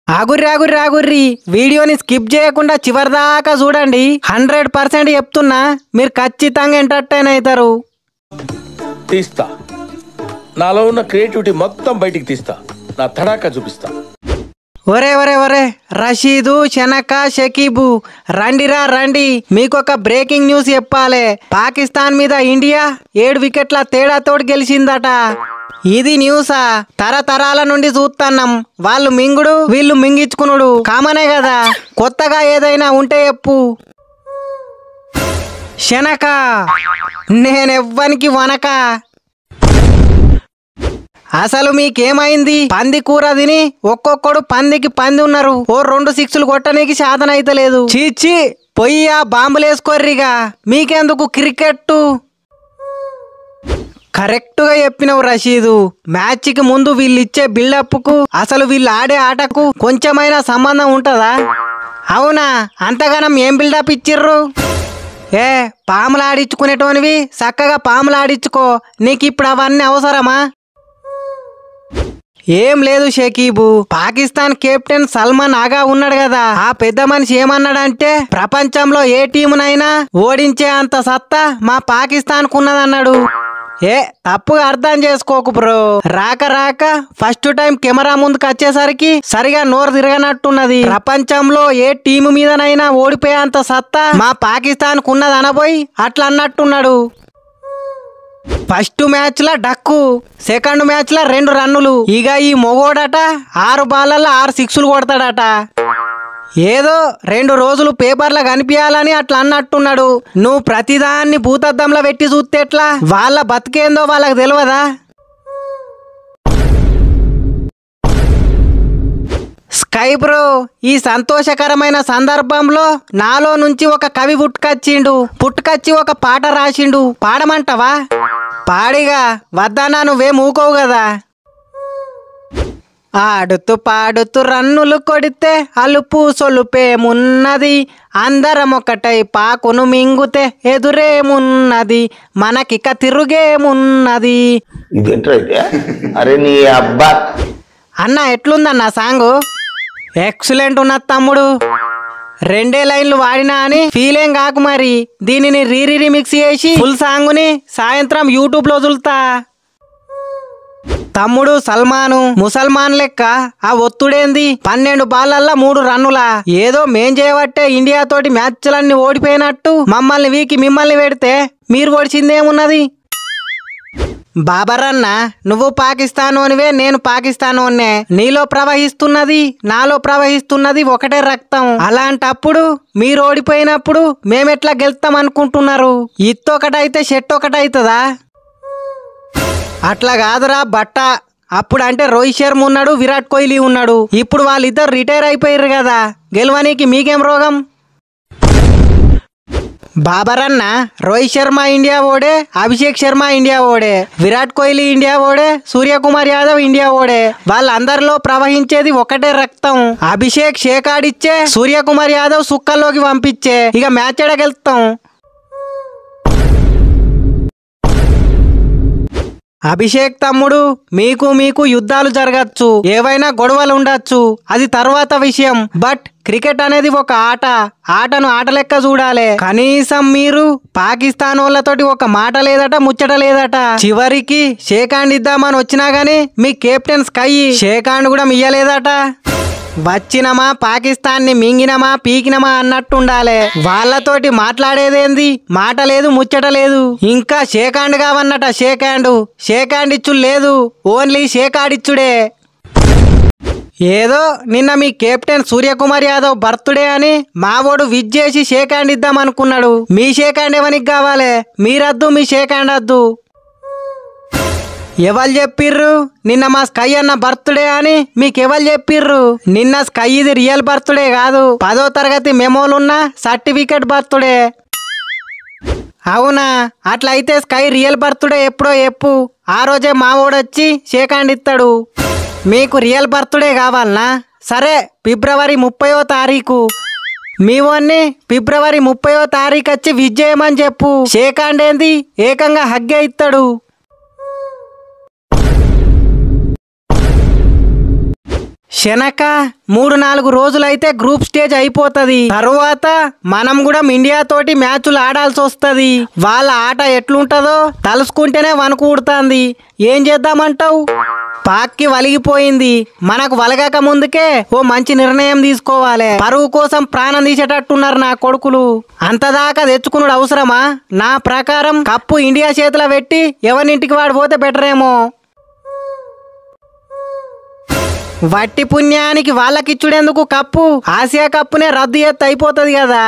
ఆగుర్రి ఆగుర్రి ఆగుర్రి వీడియోని స్కిప్ చేయకుండా చివరిదాకా చూడండి. 100% చెప్తున్నా, మీరు ఖచ్చితంగా ఎంటర్టైన్ అవుతారు. తీస్తా, నాలో ఉన్న క్రియేటివిటీ మొత్తం బయటికి తీస్తా, నా తడాకా చూపిస్తా. ఒరే ఒరే ఒరే రషీదు, శనక, షకీబు, రండిరా రండి. మీకొక బ్రేకింగ్ న్యూస్ చెప్పాలి. పాకిస్తాన్ మీద ఇండియా 7 వికెట్ల తేడాతోటి గెలిచిందట. ఇది న్యూసా? తరతరాల నుండి చూస్తున్నాం. వాళ్ళు మింగుడు, వీళ్ళు మింగించుకునుడు కామనే కదా. కొత్తగా ఏదైనా ఉంటే చెప్పు. శనక, నేనెవ్వనికి వనక. అసలు మీకేమైంది? పంది కూర తిని ఒక్కొక్కడు పందికి పంది ఉన్నారు. ఓ 2 సిక్స్లు కొట్టనీకి శాతం అయితే లేదు. చీచి పొయ్యి ఆ బాంబులేసుకోర్రిగా. మీకెందుకు క్రికెట్? కరెక్ట్ గా చెప్పినవు రషీదు. మ్యాచ్ కి ముందు వీళ్ళు ఇచ్చే బిల్డప్ కు అసలు వీళ్ళు ఆడే ఆటకు కొంచెమైనా సంబంధం ఉంటదా? అవునా? అంతగానం ఏం బిల్డప్ ఇచ్చిర్రు? ఏ పాములు ఆడించుకునేటోనివి చక్కగా పాములు ఆడించుకో. నీకు ఇప్పుడు అవన్నీ అవసరమా? ఏం లేదు షకీబు, పాకిస్తాన్ కెప్టెన్ సల్మాన్ ఆగా ఉన్నాడు కదా. ఆ పెద్ద మనిషి ఏమన్నాడంటే, ప్రపంచంలో ఏ టీమునైనా ఓడించే అంత సత్తా మా పాకిస్తాన్ కున్నదన్నాడు. ఏ తప్పుగా అర్థం చేసుకోకు బ్రో. రాక రాక ఫస్ట్ టైం కెమెరా ముందుకు వచ్చేసరికి సరిగా నోరు తిరగనట్టున్నది. ప్రపంచంలో ఏ టీము మీదనైనా ఓడిపోయేంత సత్తా మా పాకిస్తాన్ కున్నది అనబోయి అట్లా అన్నట్టున్నాడు. ఫస్ట్ మ్యాచ్ ల డక్కు, సెకండ్ మ్యాచ్ ల 2 రన్నులు. ఇక ఈ మొగోడట 6 బాళ్ళల్లో 6 సిక్స్లు కొడతాడట. ఏదో 2 రోజులు పేపర్లో కనిపించాలని అట్లా అన్నట్టున్నాడు. నువ్వు ప్రతిదాన్ని భూతద్దంలో పెట్టి చూస్తే ఎట్లా? వాళ్ళ బతికేందో వాళ్ళకి తెలియదా? స్కై బ్రో, ఈ సంతోషకరమైన సందర్భంలో నాలో నుంచి ఒక కవి పుట్టుకొచ్చి ఒక పాట రాసిండు. పాడమంటావా? పాడిగా వద్దన్నా నువ్వేం ఊకోవు కదా. ఆడుతూ పాడుతూ రన్నులు కొడితే అలుపు సొలుపేమున్నది, అందరం ఒకటై పాకును మింగుతే ఎదురేమున్నది, మనకిక తిరుగేమున్నది. అన్న ఎట్లుందన్న సాంగ్? ఎక్సలెంట్ ఉన్నది తమ్ముడు. 2 లైన్లు వాడినా అని ఫీల్ ఏం కాకు. మరి దీనిని రీమిక్స్ చేసి ఫుల్ సాంగ్ ని సాయంత్రం యూట్యూబ్ లో వదులుతా. తమ్ముడు సల్మాను ముసల్మాన్ లెక్క ఆ ఒత్తుడేంది? 12 బాళ్ళల్లో 3 రన్నులా? ఏదో మేం చేయబట్టే ఇండియా తోటి మ్యాచ్లన్నీ ఓడిపోయినట్టు మమ్మల్ని వీకి మిమ్మల్ని పెడితే మీరు ఓడిచిందేమున్నది? బాబరన్న, నువ్వు పాకిస్తానోనివే, నేను పాకిస్తానోన్నే. నీలో ప్రవహిస్తున్నది నాలో ప్రవహిస్తున్నది ఒకటే రక్తం. అలాంటప్పుడు మీరు ఓడిపోయినప్పుడు మేమెట్లా గెలుస్తాం అనుకుంటున్నారు? ఇత్తొకటైతే షెట్ ఒకటైతుందా? అట్లా కాదురా బట్ట. అప్పుడు అంటే రోహిత్ శర్మ ఉన్నాడు, విరాట్ కోహ్లీ ఉన్నాడు. ఇప్పుడు వాళ్ళిద్దరు రిటైర్ అయిపోయారు కదా. గెలవనీకి మీకేం రోగం? బాబరన్న, రోహిత్ శర్మ ఇండియా ఓడే, అభిషేక్ శర్మ ఇండియా ఓడే, విరాట్ కోహ్లీ ఇండియా ఓడే, సూర్యకుమార్ యాదవ్ ఇండియా ఓడే. వాళ్ళందరిలో ప్రవహించేది ఒకటే రక్తం. అభిషేక్ షేకాడిచ్చే, సూర్యకుమార్ యాదవ్ సుక్కల్లోకి పంపించే. ఇక మ్యాచ్ ఎడగెళ్తాం. అభిషేక్ తమ్ముడు, మీకు యుద్ధాలు జరగచ్చు, ఏవైనా గొడవలు ఉండొచ్చు, అది తర్వాత విషయం. బట్ క్రికెట్ అనేది ఒక ఆట. ఆటను ఆట లెక్క చూడాలి. కనీసం మీరు పాకిస్తాన్ వాళ్ళతోటి ఒక మాట లేదట, ముచ్చట లేదట. చివరికి షేక్ హ్యాండ్ ఇద్దామని వచ్చినా గానీ మీ కెప్టెన్ స్కై షేక్ హ్యాండ్ కూడా ఇయ్యలేదట. వచ్చినమా పాకిస్తాన్ ని మింగినమా పీకినమా అన్నట్టుండాలి. వాళ్ళతోటి మాట్లాడేదేంది? మాట లేదు, ముచ్చట లేదు. ఇంకా షేక్ హ్యాండ్ కావన్నట. షేక్ హ్యాండ్ ఇచ్చు లేదు, ఓన్లీ షేక్ ఆడిచ్చుడే. ఏదో నిన్న మీ కెప్టెన్ సూర్యకుమార్ యాదవ్ బర్త్డే అని మావోడు విజ్ చేసి షేక్ హ్యాండ్ ఇద్దాం అనుకున్నాడు. మీ షేక్ హ్యాండ్ ఎవరికి కావాలి? మీరద్దు, మీ షేక్ హ్యాండ్ వద్దు. ఎవరు చెప్పిర్రు నిన్న మా స్కై అన్న బర్త్డే అని? మీకెవరు చెప్పిర్రు? నిన్న స్కై ఇది రియల్ బర్త్డే కాదు, 10వ తరగతి మెమోలున్న సర్టిఫికెట్ బర్త్డే. అవునా? అట్లయితే స్కై రియల్ బర్త్డే ఎప్పుడో చెప్పు. ఆ రోజే మావోడొచ్చి షేక్ హ్యాండ్ ఇస్తాడు. మీకు రియల్ బర్త్డే కావాలనా? సరే, ఫిబ్రవరి 30వ తారీఖు మీ వాన్ని ఫిబ్రవరి 30వ తారీఖు వచ్చి విజ్ చేయమని చెప్పు. షేక్ హ్యాండ్ ఏంది, ఏకంగా హగ్గే ఇస్తాడు. శనక 3-4 రోజులైతే గ్రూప్ స్టేజ్ అయిపోతది. తరువాత మనం కూడా ఇండియా తోటి మ్యాచ్లు ఆడాల్సి వస్తది. వాళ్ళ ఆట ఎట్లుంటదో తలుసుకుంటేనే వణుకుడుతుంది. ఏం చేద్దామంటావు? పాక్కి వలిగిపోయింది. మనకు వలగక ముందుకే ఓ మంచి నిర్ణయం తీసుకోవాలి. పరువు కోసం ప్రాణం తీసేటట్టున్నారు నా కొడుకులు. అంతదాకా తెచ్చుకున్నాడు అవసరమా? నా ప్రకారం కప్పు ఇండియా చేతిలో పెట్టి ఎవరింటికి వాడు పోతే బెటర్ ఏమో. వట్టి పుణ్యానికి వాళ్ళకిచ్చుడెందుకు కప్పు? ఆసియా కప్పునే రద్దు చేస్తే అయిపోతుంది కదా.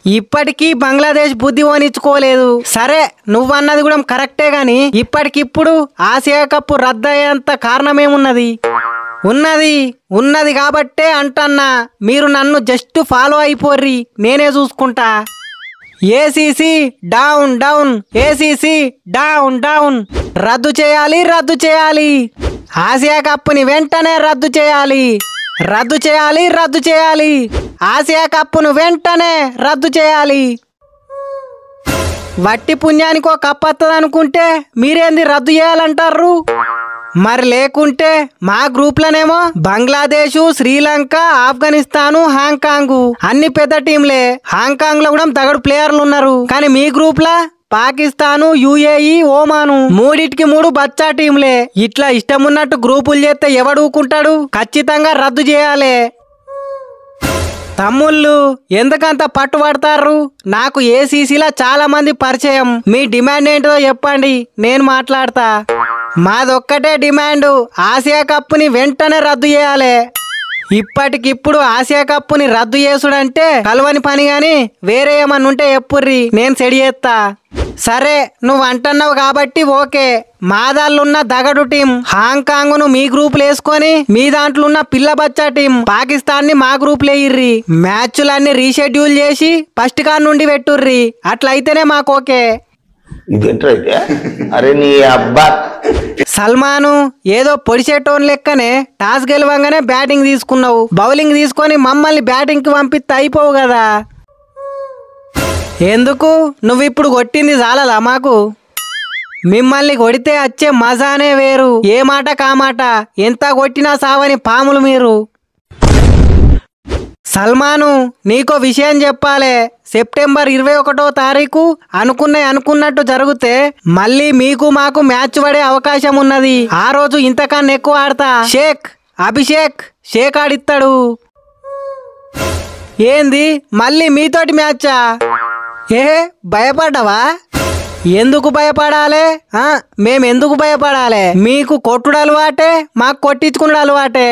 ఇప్పటికీ బంగ్లాదేశ్ బుద్ధి ఓనిచ్చుకోలేదు. సరే నువ్వన్నది కూడా కరెక్టే గాని ఇప్పటికిప్పుడు ఆసియా కప్పు రద్దయ్యేంత కారణమేమున్నది? ఉన్నది కాబట్టే అంటన్నా, మీరు నన్ను జస్ట్ ఫాలో అయిపోర్రి, నేనే చూసుకుంటా. ACC down down, ACC down down. రద్దు చేయాలి. ఆసియా కప్పుని వెంటనే రద్దు చేయాలి. ఆసియా కప్పును వెంటనే రద్దు చేయాలి. వట్టి పుణ్యానికి ఒక కప్పు వస్తుంది అనుకుంటే మీరేంది రద్దు చేయాలంటారు? మరి లేకుంటే మా గ్రూప్లనేమో బంగ్లాదేశ్, శ్రీలంక, ఆఫ్ఘనిస్తాను, హాంకాంగ్ అన్ని పెద్ద టీంలే. హాంకాంగ్ లో కూడా తగడు ప్లేయర్లు ఉన్నారు. కానీ మీ గ్రూప్ లా పాకిస్తాను, యుఏఈ, ఓమాను 3టికి 3 బచ్చా టీంలే. ఇట్లా ఇష్టమున్నట్టు గ్రూపులు చేస్తే ఎవడు ఊకుంటాడు? ఖచ్చితంగా రద్దు చేయాలి. తమ్ముళ్ళు ఎందుకంత పట్టుబడతారు? నాకు ఏసీసీలో చాలా మంది పరిచయం. మీ డిమాండ్ ఏంటో చెప్పండి, నేను మాట్లాడతా. మాదొక్కటే డిమాండ్, ఆసియా కప్పుని వెంటనే రద్దు చేయాలి. ఇప్పటికిప్పుడు ఆసియా కప్పుని రద్దు చేసుడంటే కలవని పని గాని వేరే ఏమన్నా ఉంటే ఎప్పుర్రి, నేను సెడి చేస్తా. సరే నువ్వు అంటున్నావు కాబట్టి ఓకే. మా దాళ్ళున్న దగడు టీం హాంకాంగ్ ను మీ గ్రూపులు వేసుకొని మీ దాంట్లో ఉన్న పిల్ల బచ్చా టీం పాకిస్తాన్ ని మా గ్రూపులు వేయిర్రి. మ్యాచ్లన్నీ రీషెడ్యూల్ చేసి ఫస్ట్ కార్ నుండి పెట్టుర్రి. అట్లయితేనే మాకు ఓకే. అరే నీ అబ్బా సల్మాను ఏదో పొడిచేటోన్ లెక్కనే టాస్ గెలవంగానే బ్యాటింగ్ తీసుకున్నావు. బౌలింగ్ తీసుకొని మమ్మల్ని బ్యాటింగ్ కి పంపిస్తే అయిపోవు కదా. ఎందుకు నువ్వు ఇప్పుడు కొట్టింది చాలదా మాకు? మిమ్మల్ని కొడితే వచ్చే మజానే వేరు. ఏ మాట కామాట, ఎంత కొట్టినా సావని పాములు మీరు. సల్మాను నీకో విషయం చెప్పాలే. సెప్టెంబర్ 21వ తారీఖు అనుకున్నట్టు జరిగితే మళ్ళీ మీకు మాకు మ్యాచ్ పడే అవకాశం ఉన్నది. ఆ రోజు ఇంతకన్నా ఎక్కువ ఆడతా. అభిషేక్ ఆడిస్తాడు. ఏంది మళ్ళీ మీతోటి మ్యాచా? భయపడ్డావా? ఎందుకు భయపడాలి? మేమెందుకు భయపడాలి? మీకు కొట్టుడు అలవాటే, మాకు కొట్టించుకున్నాడు అలవాటే.